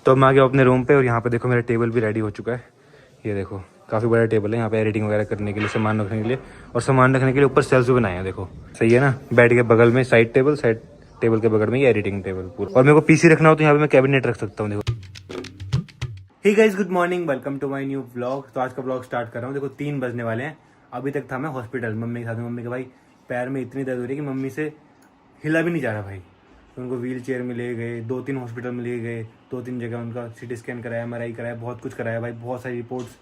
तो मैं आ गया अपने रूम पे और यहाँ पे देखो मेरा टेबल भी रेडी हो चुका है। ये देखो काफ़ी बड़ा टेबल है यहाँ पे एडिटिंग वगैरह करने के लिए, सामान रखने के लिए, और सामान रखने के लिए ऊपर सेल्फ भी बनाए हैं। देखो सही है ना, बेड के बगल में साइड टेबल के बगल में ये एडिटिंग टेबल पूरा। और मेरे को पीसी रखना हो तो यहाँ पे मैं कैबिनेट रख सकता हूँ। देखो hey guys, good morning, welcome to my new vlog. तो आज का व्लॉग स्टार्ट कर रहा हूँ। देखो 3 बजने वाले हैं। अभी तक था मैं हॉस्पिटल मम्मी के साथ। मम्मी के भाई पैर में इतनी दर्द हो रही है कि मम्मी से हिला भी नहीं जा रहा भाई। तो उनको व्हील चेयर में ले गए, 2-3 हॉस्पिटल में ले गए, 2-3 जगह उनका सीटी स्कैन कराया, MRI कराया, बहुत कुछ कराया भाई, बहुत सारी रिपोर्ट्स।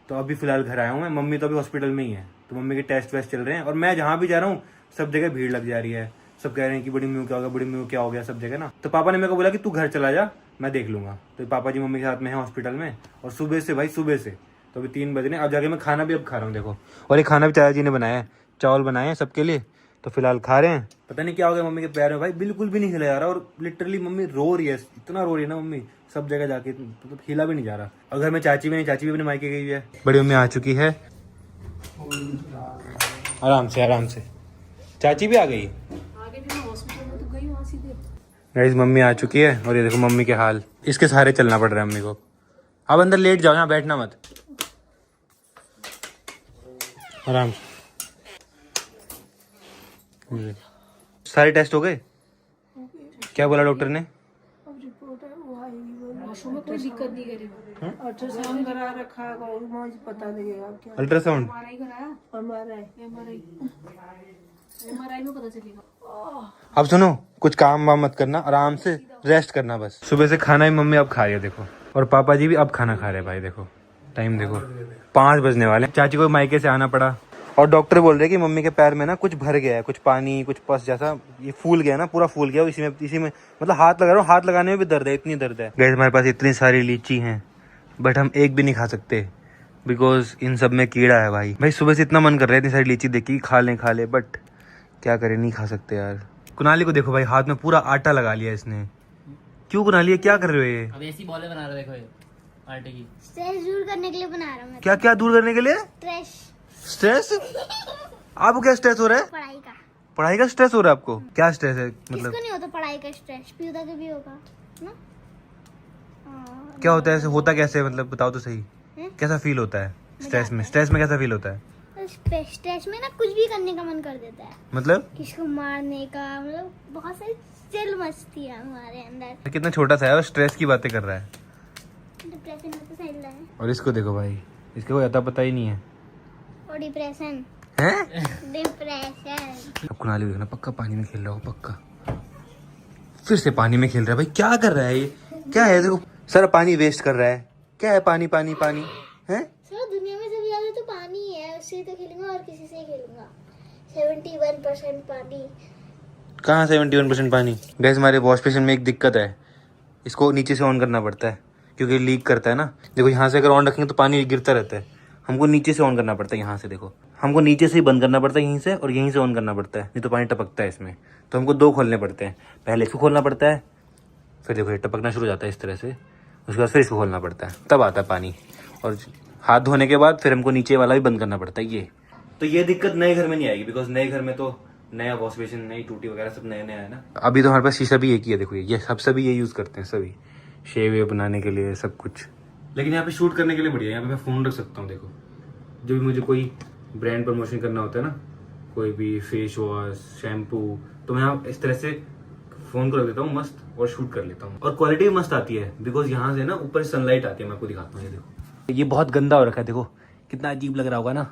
तो अभी फिलहाल घर आया हूँ मैं। मम्मी तो अभी हॉस्पिटल में ही है, तो मम्मी के टेस्ट वेस्ट चल रहे हैं। और मैं जहाँ भी जा रहा हूँ सब जगह भीड़ लग जा रही है। सब कह रहे हैं कि बड़ी मम्मी क्या हो गया, बड़ी मम्मी क्या हो गया, सब जगह ना। तो पापा ने मेरे को बोला कि तू घर चला जा, मैं देख लूंगा। तो पापा जी मम्मी के साथ में है हॉस्पिटल में, और सुबह से भाई, सुबह से। तो अभी 3 बज रहे हैं। अब जाके मैं खाना भी अब खा रहा हूँ देखो। और ये खाना भी चाचा जी ने बनाया है, चावल बनाए हैं सबके लिए। तो फिलहाल खा रहे हैं। पता नहीं क्या हो गया मम्मी के पैर में भाई, बिल्कुल भी नहीं हिला जा रहा। और लिटरली मम्मी रो रही है, इतना रो रही है ना मम्मी, सब जगह जाके मतलब हिला भी नहीं जा रहा। और घर में चाची भी नहीं, चाची भी अपने मायके गई है। बड़ी मम्मी आ चुकी है। आराम से आराम से, चाची भी आ गई। गाइस मम्मी आ चुकी है। और ये देखो मम्मी के हाल, इसके सहारे चलना पड़ रहा है मम्मी को। अब अंदर लेट जाओ, यहाँ बैठना मत, आराम से। सारे टेस्ट हो गए? क्या बोला डॉक्टर ने? अब रिपोर्ट है वो आएगी, वो कोई दिक्कत नहीं करेगी। अल्ट्रासाउंड करा रखा है, और मुझे पता लगेगा क्या। अल्ट्रासाउंड एमआरआई में पता चलेगा। अब सुनो, कुछ काम वाम मत करना, आराम से रेस्ट करना बस। सुबह से खाना ही मम्मी अब खा रही है देखो, और पापा जी भी अब खाना खा रहे हैं भाई। देखो टाइम देखो, 5 बजने वाले। चाची को मायके से आना पड़ा, और डॉक्टर बोल रहे कि मम्मी के पैर में ना कुछ भर गया है, कुछ पानी, कुछ पस जैसा, ये फूल गया ना, पूरा फूल गया। इसी में मतलब हाथ लगा रहा हूँ, हाथ लगाने में भी दर्द है, इतनी दर्द है। गैस हमारे पास इतनी सारी लीची हैं, बट हम एक भी नहीं खा सकते बिकॉज इन सब में कीड़ा है भाई। सुबह से इतना मन कर रहा है इतनी सारी लीची देखी, खा लें, बट क्या करें, नहीं खा सकते यार। कुनाली को देखो भाई, हाथ में पूरा आटा लगा लिया इसने। क्यों कुनाली, ये क्या कर रहे हो? ये अब ऐसी बॉलें बना रहा है, देखो ये आटे की। स्ट्रेस दूर करने के लिए बना रहा हूँ मैं। क्या क्या दूर करने के लिए? स्ट्रेस? आपको क्या स्ट्रेस हो रहा है? पढ़ाई का। पढ़ाई का स्ट्रेस हो रहा है आपको? क्या स्ट्रेस है मतलब? किसको नहीं होता पढ़ाई का स्ट्रेस? पीयूदा को भी होगा ना। क्या होता है, होता कैसे है मतलब, बताओ तो सही। कैसा फील होता है स्ट्रेस में? स्ट्रेस में कैसा फील होता है? स्ट्रेस में ना कुछ भी करने का मन कर देता है, मतलब किसको मारने का, मतलब बहुत सारी चिल मस्ती है हमारे अंदर। कितना छोटा सा है और स्ट्रेस की बातें कर रहा है। डिप्रेशन में तो सही है। और इसको देखो भाई, इसको कोई अता पता ही नहीं है। और डिप्रेशन हैं? डिप्रेशन। अब कुनाली देखना, पक्का पानी में खेल रहा हो, पक्का फिर से पानी में खेल रहा है भाई। क्या कर रहा है ये? क्या है? देखो सारा पानी वेस्ट कर रहा है। क्या है? पानी पानी पानी है। सर दुनिया में सबसे ज्यादा तो पानी ही है, उससे तो खेलूंगा और किसी से खेलूंगा। 71% पानी। कहाँ 71% पानी? गैस हमारे वॉश बेसिन में एक दिक्कत है, इसको नीचे से ऑन करना पड़ता है क्योंकि लीक करता है ना। देखो यहाँ से अगर ऑन रखेंगे तो पानी गिरता रहता है, हमको नीचे से ऑन करना पड़ता है। यहाँ से देखो, हमको नीचे से ही बंद करना पड़ता है यहीं से, और यहीं से ऑन करना पड़ता है, नहीं तो पानी टपकता है इसमें। तो हमको 2 खोलने पड़ते हैं, पहले इसको खोलना पड़ता है, फिर देखो ये टपकना शुरू हो जाता है इस तरह से, उसके बाद फिर इसको खोलना पड़ता है, तब आता है पानी। और हाथ धोने के बाद फिर हमको नीचे वाला भी बंद करना पड़ता है ये। तो ये दिक्कत नए घर में नहीं आएगी, बिकॉज नए घर में तो नया वॉश बेसिन, नई टूटी वगैरह सब नया नया है ना। अभी तो हमारे पास शीशा भी एक ही है। देखो ये सब सभी ये यूज़ करते हैं, सभी शेव वेव बनाने के लिए सब कुछ। लेकिन यहाँ पे शूट करने के लिए बढ़िया है, यहाँ पे मैं फ़ोन रख सकता हूँ। देखो जो भी मुझे कोई ब्रांड प्रमोशन करना होता है ना, कोई भी फेस वॉश, शैम्पू, तो मैं यहाँ इस तरह से फ़ोन को रख देता हूँ मस्त, और शूट कर लेता हूँ। और क्वालिटी भी मस्त आती है बिकॉज यहाँ से ना ऊपर सनलाइट आती है। मैं आपको दिखाता हूँ, ये देखो ये बहुत गंदा हो रखा है, देखो कितना अजीब लग रहा होगा ना,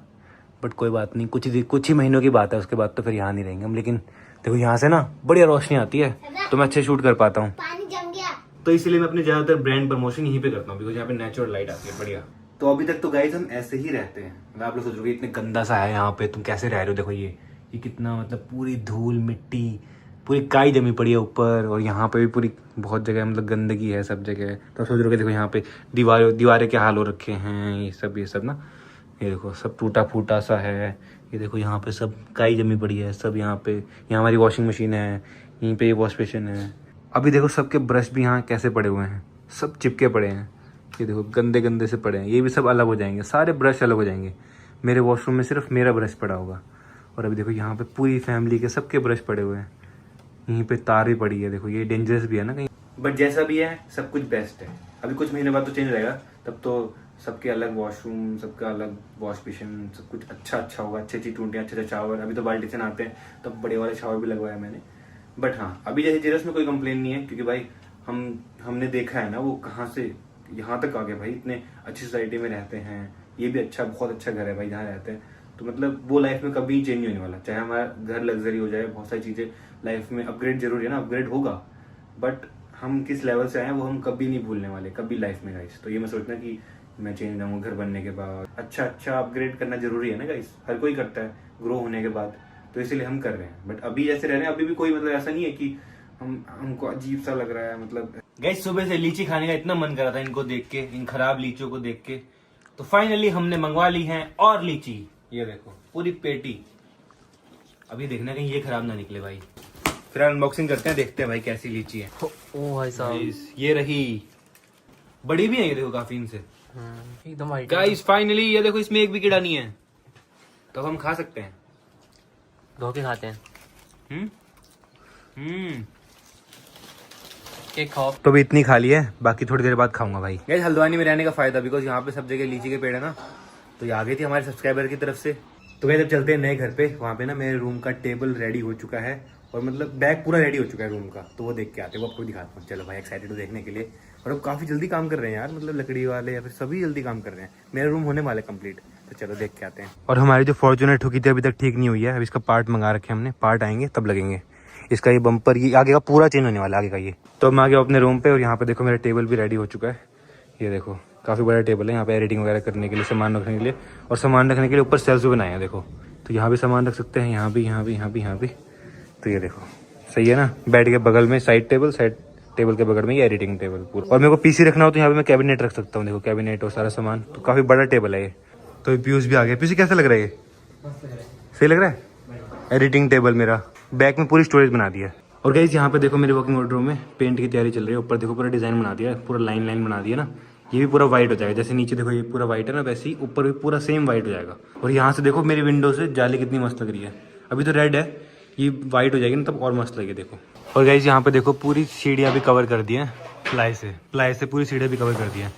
बट कोई बात नहीं, कुछ ही महीनों की बात है, उसके बाद तो फिर यहाँ नहीं रहेंगे हम। लेकिन देखो यहाँ से ना बढ़िया रोशनी आती है, तो मैं अच्छे शूट कर पाता हूँ। पानी जम गया, तो इसीलिए मैं अपने ज़्यादातर ब्रांड प्रमोशन यहीं पे करता हूँ, बिकॉज यहाँ पे नेचुरल लाइट आती है बढ़िया। तो अभी तक तो गाइस हम ऐसे ही रहते हैं। मतलब आप लोग सोच रहे हो इतने गंदा सा है यहाँ पे, तुम कैसे रह रहे हो? देखो ये कितना मतलब पूरी धूल मिट्टी, पूरी काई जमी पड़ी है ऊपर, और यहाँ पे भी पूरी बहुत जगह मतलब गंदगी है सब जगह। तो सोच रहे हो देखो यहाँ पे दीवारें क्या हाल हो रखे हैं, ये सब ना, ये देखो सब टूटा फूटा सा है। ये देखो यहाँ पे सब काई जमी पड़ी है सब। यहाँ पे हमारी वॉशिंग मशीन है, यहीं पे ये वॉश बेसिन है। अभी देखो सबके ब्रश भी यहाँ कैसे पड़े हुए हैं, सब चिपके पड़े हैं। ये देखो गंदे गंदे से पड़े हैं, ये भी सब अलग हो जाएंगे, सारे ब्रश अलग हो जाएंगे। मेरे वॉशरूम में सिर्फ मेरा ब्रश पड़ा होगा। और अभी देखो यहाँ पे पूरी फैमिली के सबके ब्रश पड़े हुए हैं। यहीं पे तार भी पड़ी है, देखो ये डेंजरस भी है ना कहीं। बट जैसा भी है सब कुछ बेस्ट है। अभी कुछ महीने बाद तो चेंज रहेगा, तब तो सबके अलग वॉशरूम, सबका अलग वॉश बेसिन, सब कुछ अच्छा होगा, अच्छी टूटियाँ, अच्छे शावर। अभी तो बाल्टी से नहाते हैं, तब बड़े वाले शावर भी लगवाया मैंने। बट हाँ, अभी जैसे जीरस में कोई कंप्लेन नहीं है, क्योंकि भाई हमने देखा है ना वो कहाँ से यहाँ तक आ गए भाई। इतने अच्छी सोसाइटी में रहते हैं, ये भी बहुत अच्छा घर है भाई जहाँ रहते हैं। तो मतलब वो लाइफ में कभी चेंज नहीं होने वाला, चाहे हमारा घर लग्जरी हो जाए, बहुत सारी चीजें लाइफ में अपग्रेड जरूरी है ना, अपग्रेड होगा, बट हम किस लेवल से आए हैं वो हम कभी नहीं भूलने वाले, कभी लाइफ में गाइस। तो ये मैं सोचना कि मैं चेंज आऊंगा घर बनने के बाद। अच्छा अपग्रेड करना जरूरी है ना गाइस, हर कोई करता है ग्रो होने के बाद, तो इसीलिए हम कर रहे हैं। बट अभी जैसे रह रहे हैं, अभी भी कोई मतलब ऐसा नहीं है कि हमको अजीब सा लग रहा है। मतलब गाइस सुबह से लीची खाने का इतना मन कर रहा था इनको देख के, इन खराब लीचियों को देख के, तो फाइनली हमने मंगवा ली है और लीची। ये देखो पूरी पेटी। अभी देखना कहीं ये खराब ना निकले भाई। फिर अनबॉक्सिंग करते हैं, देखते हैं भाई कैसी लीची है। ओ भाई साहब, ये रही, बड़ी भी है ये देखो काफी इनसे एकदम गाइस। फाइनली ये देखो, इसमें एक भी कीड़ा नहीं है, तो हम खा सकते हैं, धो के खाते हैं। केक खाओ। तो भी इतनी खा ली है, बाकी थोड़ी देर बाद खाऊंगा भाई। गाइस हल्द्वानी में रहने का फायदा, बिकॉज यहाँ पे सब जगह लीची के पेड़ है ना, तो ये आ गई थी हमारे सब्सक्राइबर की तरफ से। तो गाइस अब चलते हैं नए घर पे। वहाँ पे ना मेरे रूम का टेबल रेडी हो चुका है, और मतलब बैग पूरा रेडी हो चुका है रूम का, तो वो देख के आते हैं, वो आपको दिखाता हूँ। चलो भाई, एक्साइटेड हो देखने के लिए। और अब काफी जल्दी काम कर रहे हैं यार, मतलब लकड़ी वाले या फिर सभी जल्दी काम कर रहे हैं। मेरा रूम होने वाला कंप्लीट, तो चलो देख के आते हैं। और हमारी जो फॉर्च्यूनर ठुकी थी अभी तक ठीक नहीं हुई है, अब इसका पार्ट मंगा रखे हमने, पार्ट आएंगे तब लगेंगे। इसका ये बम्पर, ये आगे का पूरा चेंज होने वाला है आगे का ये। तो अब मैं आ गया अपने रूम पे, और यहाँ पे देखो मेरा टेबल भी रेडी हो चुका है। ये देखो काफ़ी बड़ा टेबल है, यहाँ पे एडिटिंग वगैरह करने के लिए, सामान रखने के लिए, और सामान रखने के लिए ऊपर सेल्फ भी बनाए हैं देखो। तो यहाँ भी सामान रख सकते हैं, यहाँ भी। तो ये देखो सही है ना, बेड के बगल में साइड टेबल के बगल में ये एडिटिंग टेबल पूरा। और मेरे को पीसी रखना हो तो यहाँ पे मैं कैबिनेट रख सकता हूँ, देखो कैबिनेट और सारा सामान। तो काफ़ी बड़ा टेबल है ये। तो पीयूष भी आ गया। पीयूष कैसा लग रहा है ये? सही लग रहा है। एडिटिंग टेबल मेरा बैक में पूरी स्टोरेज बना दिया। और गाइस यहाँ पे देखो मेरे वर्किंग वार्डरोब में पेंट की तैयारी चल रही है। ऊपर देखो पूरा डिजाइन बना दिया, पूरा लाइन बना दिया ना, ये भी पूरा व्हाइट हो जाएगा। जैसे नीचे देखो ये पूरा व्हाइट है ना, वैसे ही ऊपर भी पूरा सेम व्हाइट हो जाएगा। और यहाँ से देखो मेरी विंडो से जाली कितनी मस्त लग रही है। अभी तो रेड है, ये व्हाइट हो जाएगी ना तब और मस्त लगेगी देखो। और गाइस यहाँ पे देखो पूरी सीढ़ियाँ भी कवर कर दी हैं प्लाई से पूरी सीढ़ियाँ भी कवर कर दी हैं।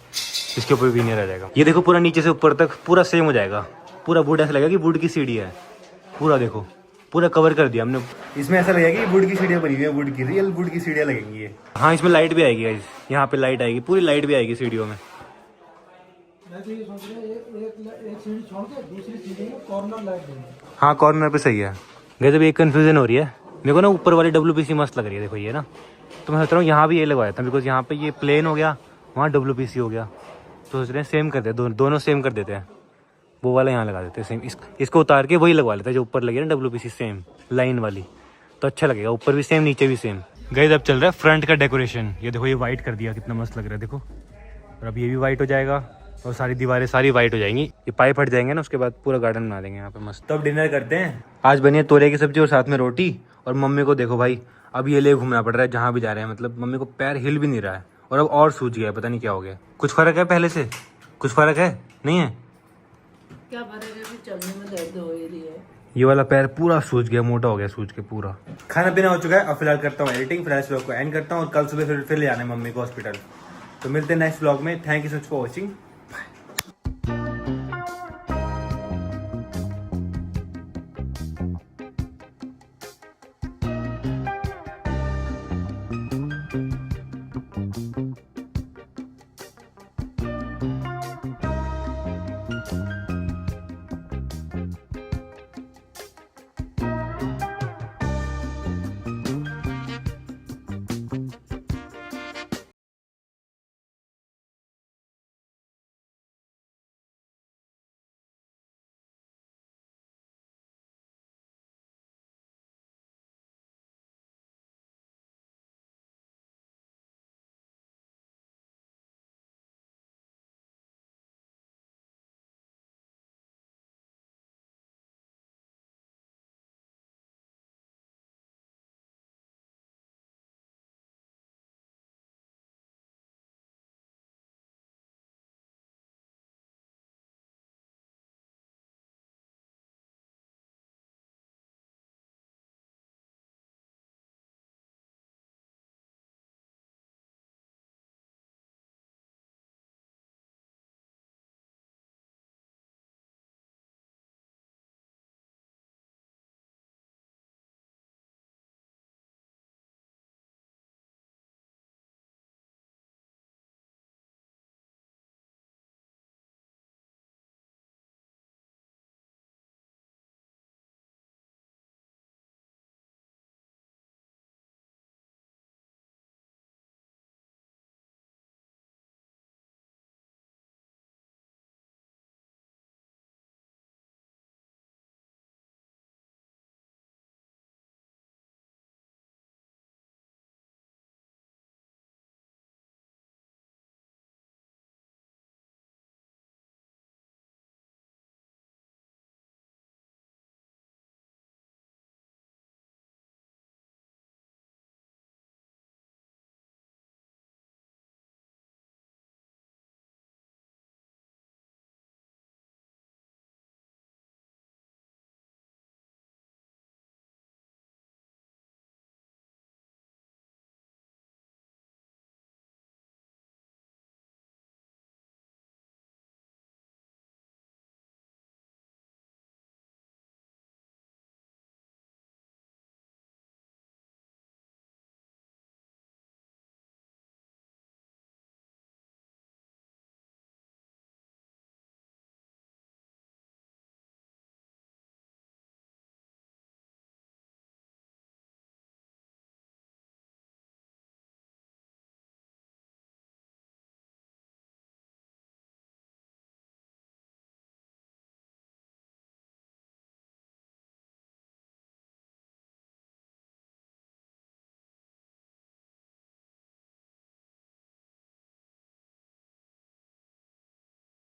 इसके ऊपर भी नहीं रह जाएगा। ये देखो पूरा नीचे से ऊपर तक पूरा सेम हो जाएगा, पूरा वुड, ऐसा लगेगा कि वुड की सीढ़ी है पूरा। देखो पूरा कवर कर दिया हमने। इसमें ऐसा लगेगा कि वुड की सीढ़ियाँ बनी हुई है, वुड की, रियल वुड की सीढ़ियाँ लगेंगी ये। हाँ इसमें लाइट भी आएगी गाइस, यहाँ पे लाइट आएगी, पूरी लाइट भी आएगी सीढ़ियों में। एक सीढ़ी छोड़ के दूसरी सीढ़ी में कॉर्नर लाइट देंगे। हाँ कॉर्नर पे सही है। गैस अभी एक कंफ्यूजन हो रही है मेरे को ना, ऊपर वाली WPC मस्त लग रही है देखो ये ना, तो मैं सोच रहा हूँ यहाँ भी ये लगवाया था, बिकॉज यहाँ पे ये प्लेन हो गया, वहाँ WPC हो गया, तो सोच रहे हैं सेम कर देते, दोनों सेम कर देते हैं। वो वाला यहाँ लगा देते हैं सेम, इसको उतार के वही लगवा लेते हैं जो ऊपर लगे ना WPC सेम लाइन वाली, तो अच्छा लगेगा, ऊपर भी सेम नीचे भी सेम। गैस अब चल रहा है फ्रंट का डेकोरेशन। ये देखो ये वाइट कर दिया, कितना मस्त लग रहा है देखो। और अब ये भी वाइट हो जाएगा, और सारी दीवारें सारी वाइट हो जाएंगी। ये पाइप हट जाएंगे ना, उसके बाद पूरा गार्डन बना देंगे यहाँ पे मस्त। तो अब डिनर करते हैं। आज बनी है तोरे की सब्जी और साथ में रोटी। और मम्मी को देखो भाई, अब ये ले घूमना पड़ रहा है जहाँ भी जा रहे हैं, मतलब मम्मी को पैर हिल भी नहीं रहा है, और अब और सूज गया है, पता नहीं क्या हो गया। कुछ फर्क है पहले से? कुछ फर्क है? नहीं है क्या भरेगा भी चलने में दर्द हो रही है। ये वाला पैर पूरा सूज गया, मोटा हो गया सूज के पूरा। खाना पीना हो चुका है, अब फिलहाल करता हूँ एडिटिंग, फिलहाल इस व्लॉग को एंड करता हूँ, और कल सुबह फिर ले जाना है मम्मी को हॉस्पिटल। तो मिलते हैं नेक्स्ट व्लॉग में। Thank you so much for watching.